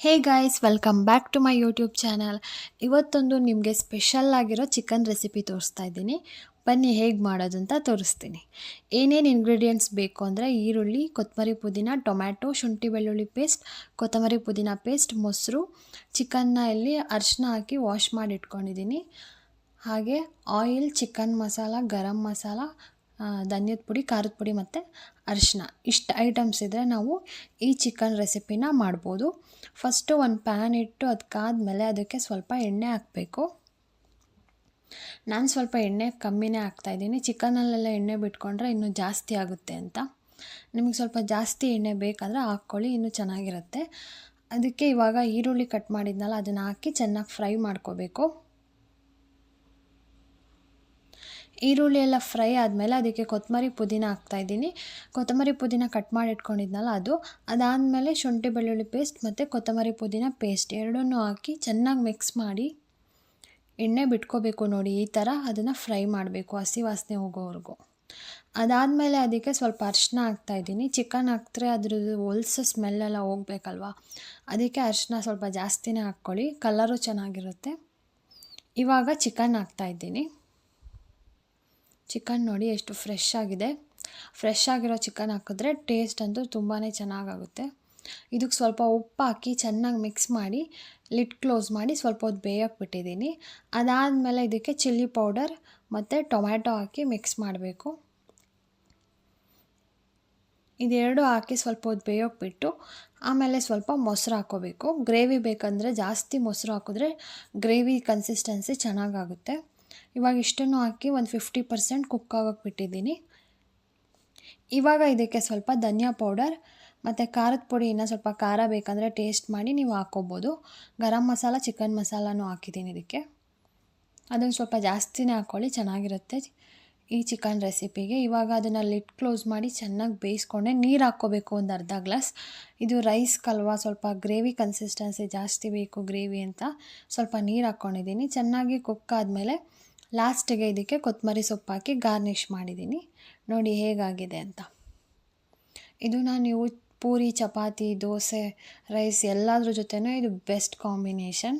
Hey guys, welcome back to my YouTube channel. ಇವತ್ತೊಂದು ನಿಮಗೆ special ಆಗಿರೋ ಚಿಕನ್ ರೆಸಿಪಿ ತೋರಿಸ್ತಾ ಇದ್ದೀನಿ. ಬನ್ನಿ ಹೇಗೆ ಮಾಡೋದು ಅಂತ ತೋರಿಸ್ತೀನಿ. ಏನೇನು ಇಂಗ್ರೀಡಿಯೆಂಟ್ಸ್ ಬೇಕು ಅಂದರೆ ಈರುಳ್ಳಿ, ಕೊತ್ತಂಬರಿ ಪುದೀನ, ಟೊಮ್ಯಾಟೊ, ಶುಂಠಿ ಬೆಳ್ಳುಳ್ಳಿ ಪೇಸ್ಟ್, ಕೊತ್ತಂಬರಿ ಪುದೀನ ಪೇಸ್ಟ್, ಮೊಸರು, ಚಿಕನ್ನ ಇಲ್ಲಿ ಅರಿಶಿನ ಹಾಕಿ ವಾಶ್ ಮಾಡಿ ಇಟ್ಕೊಂಡಿದ್ದೀನಿ. ಹಾಗೆ ಆಯಿಲ್, ಚಿಕನ್ ಮಸಾಲ, ಗರಂ ಮಸಾಲ, ಧನ್ಯದ ಪುಡಿ, ಖಾರದ ಪುಡಿ ಮತ್ತು ಅರಿಶಿನ. ಇಷ್ಟು ಐಟಮ್ಸ್ ಇದ್ದರೆ ನಾವು ಈ ಚಿಕನ್ ರೆಸಿಪಿನ ಮಾಡ್ಬೋದು. ಫಸ್ಟು ಒಂದು ಪ್ಯಾನ್ ಇಟ್ಟು ಅದಕ್ಕಾದ್ಮೇಲೆ ಅದಕ್ಕೆ ಸ್ವಲ್ಪ ಎಣ್ಣೆ ಹಾಕಬೇಕು. ನಾನು ಸ್ವಲ್ಪ ಎಣ್ಣೆ ಕಮ್ಮಿನೇ ಹಾಕ್ತಾಯಿದ್ದೀನಿ. ಚಿಕನಲ್ಲೆಲ್ಲ ಎಣ್ಣೆ ಬಿಟ್ಕೊಂಡ್ರೆ ಇನ್ನೂ ಜಾಸ್ತಿ ಆಗುತ್ತೆ ಅಂತ. ನಿಮಗೆ ಸ್ವಲ್ಪ ಜಾಸ್ತಿ ಎಣ್ಣೆ ಬೇಕಂದರೆ ಹಾಕ್ಕೊಳ್ಳಿ, ಇನ್ನೂ ಚೆನ್ನಾಗಿರುತ್ತೆ. ಅದಕ್ಕೆ ಇವಾಗ ಈರುಳ್ಳಿ ಕಟ್ ಮಾಡಿದ್ನಲ್ಲ ಅದನ್ನು ಹಾಕಿ ಚೆನ್ನಾಗಿ ಫ್ರೈ ಮಾಡ್ಕೋಬೇಕು. ಈರುಳ್ಳಿ ಎಲ್ಲ ಫ್ರೈ ಆದಮೇಲೆ ಅದಕ್ಕೆ ಕೊತ್ತಂಬರಿ ಪುದೀನ ಹಾಕ್ತಾಯಿದ್ದೀನಿ. ಕೊತ್ತಂಬರಿ ಪುದೀನ ಕಟ್ ಮಾಡಿ ಇಟ್ಕೊಂಡಿದ್ನಲ್ಲ ಅದಾದಮೇಲೆ ಶುಂಠಿ ಬೆಳ್ಳುಳ್ಳಿ ಪೇಸ್ಟ್ ಮತ್ತು ಕೊತ್ತಂಬರಿ ಪುದೀನ ಪೇಸ್ಟ್ ಎರಡನ್ನೂ ಹಾಕಿ ಚೆನ್ನಾಗಿ ಮಿಕ್ಸ್ ಮಾಡಿ ಎಣ್ಣೆ ಬಿಟ್ಕೋಬೇಕು. ನೋಡಿ ಈ ಥರ ಅದನ್ನು ಫ್ರೈ ಮಾಡಬೇಕು ಹಸಿ ವಾಸನೆ ಹೋಗೋವರೆಗೂ. ಅದಾದಮೇಲೆ ಅದಕ್ಕೆ ಸ್ವಲ್ಪ ಅರಿಶಿನ ಹಾಕ್ತಾಯಿದ್ದೀನಿ. ಚಿಕನ್ ಹಾಕಿದ್ರೆ ಅದ್ರದ್ದು ಹೊಲ್ಸು ಸ್ಮೆಲ್ಲೆಲ್ಲ ಹೋಗ್ಬೇಕಲ್ವ, ಅದಕ್ಕೆ ಅರಿಶಿನ ಸ್ವಲ್ಪ ಜಾಸ್ತಿನೇ ಹಾಕ್ಕೊಳ್ಳಿ, ಕಲರು ಚೆನ್ನಾಗಿರುತ್ತೆ. ಇವಾಗ ಚಿಕನ್ ಹಾಕ್ತಾಯಿದ್ದೀನಿ. ಚಿಕನ್ ನೋಡಿ ಎಷ್ಟು ಫ್ರೆಶ್ ಆಗಿದೆ. ಫ್ರೆಶ್ ಆಗಿರೋ ಚಿಕನ್ ಹಾಕಿದ್ರೆ ಟೇಸ್ಟ್ ಅಂತೂ ತುಂಬಾ ಚೆನ್ನಾಗಾಗುತ್ತೆ. ಇದಕ್ಕೆ ಸ್ವಲ್ಪ ಉಪ್ಪು ಹಾಕಿ ಚೆನ್ನಾಗಿ ಮಿಕ್ಸ್ ಮಾಡಿ ಲಿಡ್ ಕ್ಲೋಸ್ ಮಾಡಿ ಸ್ವಲ್ಪ ಹೊತ್ತು ಬೇಯಕ್ಕೆ ಬಿಟ್ಟಿದ್ದೀನಿ. ಅದಾದಮೇಲೆ ಇದಕ್ಕೆ ಚಿಲ್ಲಿ ಪೌಡರ್ ಮತ್ತು ಟೊಮ್ಯಾಟೊ ಹಾಕಿ ಮಿಕ್ಸ್ ಮಾಡಬೇಕು. ಇದೆರಡು ಹಾಕಿ ಸ್ವಲ್ಪ ಹೊತ್ತು ಬೇಯೋಕ್ಕೆ ಬಿಟ್ಟು ಆಮೇಲೆ ಸ್ವಲ್ಪ ಮೊಸರು ಹಾಕ್ಕೋಬೇಕು. ಗ್ರೇವಿ ಬೇಕಂದರೆ ಜಾಸ್ತಿ ಮೊಸರು ಹಾಕಿದ್ರೆ ಗ್ರೇವಿ ಕನ್ಸಿಸ್ಟೆನ್ಸಿ ಚೆನ್ನಾಗಾಗುತ್ತೆ. ಇವಾಗ ಇಷ್ಟನ್ನು ಹಾಕಿ ಒಂದು 50% ಕುಕ್ ಆಗೋಕ್ಕೆ ಬಿಟ್ಟಿದ್ದೀನಿ. ಇವಾಗ ಇದಕ್ಕೆ ಸ್ವಲ್ಪ ಧನಿಯಾ ಪೌಡರ್ ಮತ್ತು ಖಾರದ ಪುಡಿ, ಇನ್ನೂ ಸ್ವಲ್ಪ ಖಾರ ಬೇಕಂದರೆ ಟೇಸ್ಟ್ ಮಾಡಿ ನೀವು ಹಾಕ್ಕೋಬೋದು. ಗರಂ ಮಸಾಲ, ಚಿಕನ್ ಮಸಾಲನೂ ಹಾಕಿದ್ದೀನಿ ಇದಕ್ಕೆ. ಅದನ್ನು ಸ್ವಲ್ಪ ಜಾಸ್ತಿನೇ ಹಾಕ್ಕೊಳ್ಳಿ, ಚೆನ್ನಾಗಿರುತ್ತೆ ಈ ಚಿಕನ್ ರೆಸಿಪಿಗೆ. ಇವಾಗ ಅದನ್ನು ಲಿಡ್ ಕ್ಲೋಸ್ ಮಾಡಿ ಚೆನ್ನಾಗಿ ಬೇಯಿಸ್ಕೊಂಡೆ ನೀರು ಹಾಕ್ಕೋಬೇಕು ಒಂದು ಅರ್ಧ ಗ್ಲಾಸ್. ಇದು ರೈಸ್ ಕಲ್ವ, ಸ್ವಲ್ಪ ಗ್ರೇವಿ ಕನ್ಸಿಸ್ಟೆನ್ಸಿ ಜಾಸ್ತಿ ಬೇಕು ಗ್ರೇವಿ ಅಂತ ಸ್ವಲ್ಪ ನೀರು ಹಾಕ್ಕೊಂಡಿದ್ದೀನಿ. ಚೆನ್ನಾಗಿ ಕುಕ್ ಆದಮೇಲೆ ಲಾಸ್ಟಿಗೆ ಇದಕ್ಕೆ ಕೊತ್ತಂಬರಿ ಸೊಪ್ಪು ಹಾಕಿ ಗಾರ್ನಿಷ್ ಮಾಡಿದ್ದೀನಿ. ನೋಡಿ ಹೇಗಾಗಿದೆ ಅಂತ. ಇದನ್ನು ನೀವು ಪೂರಿ, ಚಪಾತಿ, ದೋಸೆ, ರೈಸ್ ಎಲ್ಲದ್ರ ಜೊತೆನೂ ಇದು ಬೆಸ್ಟ್ ಕಾಂಬಿನೇಷನ್.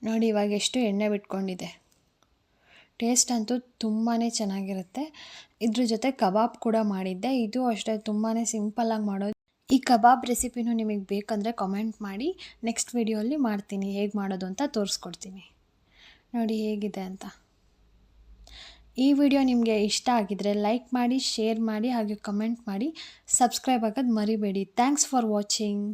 ನೋಡಿ ಇವಾಗ ಎಷ್ಟು ಎಣ್ಣೆ ಬಿಟ್ಕೊಂಡಿದೆ. ಟೇಸ್ಟ್ ಅಂತೂ ತುಂಬಾ ಚೆನ್ನಾಗಿರುತ್ತೆ. ಇದ್ರ ಜೊತೆ ಕಬಾಬ್ ಕೂಡ ಮಾಡಿದ್ದೆ. ಇದು ಅಷ್ಟೇ ತುಂಬಾ ಸಿಂಪಲ್ಲಾಗಿ ಮಾಡೋದು. ಈ ಕಬಾಬ್ ರೆಸಿಪಿನೂ ನಿಮಗೆ ಬೇಕಂದರೆ ಕಮೆಂಟ್ ಮಾಡಿ, ನೆಕ್ಸ್ಟ್ ವಿಡಿಯೋಲಿ ಮಾಡ್ತೀನಿ, ಹೇಗೆ ಮಾಡೋದು ಅಂತ ತೋರಿಸ್ಕೊಡ್ತೀನಿ. ನೋಡಿ ಹೇಗಿದೆ ಅಂತ. ಈ ವಿಡಿಯೋ ನಿಮಗೆ ಇಷ್ಟ ಆಗಿದರೆ ಲೈಕ್ ಮಾಡಿ, ಶೇರ್ ಮಾಡಿ, ಹಾಗೆ ಕಮೆಂಟ್ ಮಾಡಿ, ಸಬ್ಸ್ಕ್ರೈಬ್ ಆಗೋದು ಮರಿಬೇಡಿ. Thanks for watching.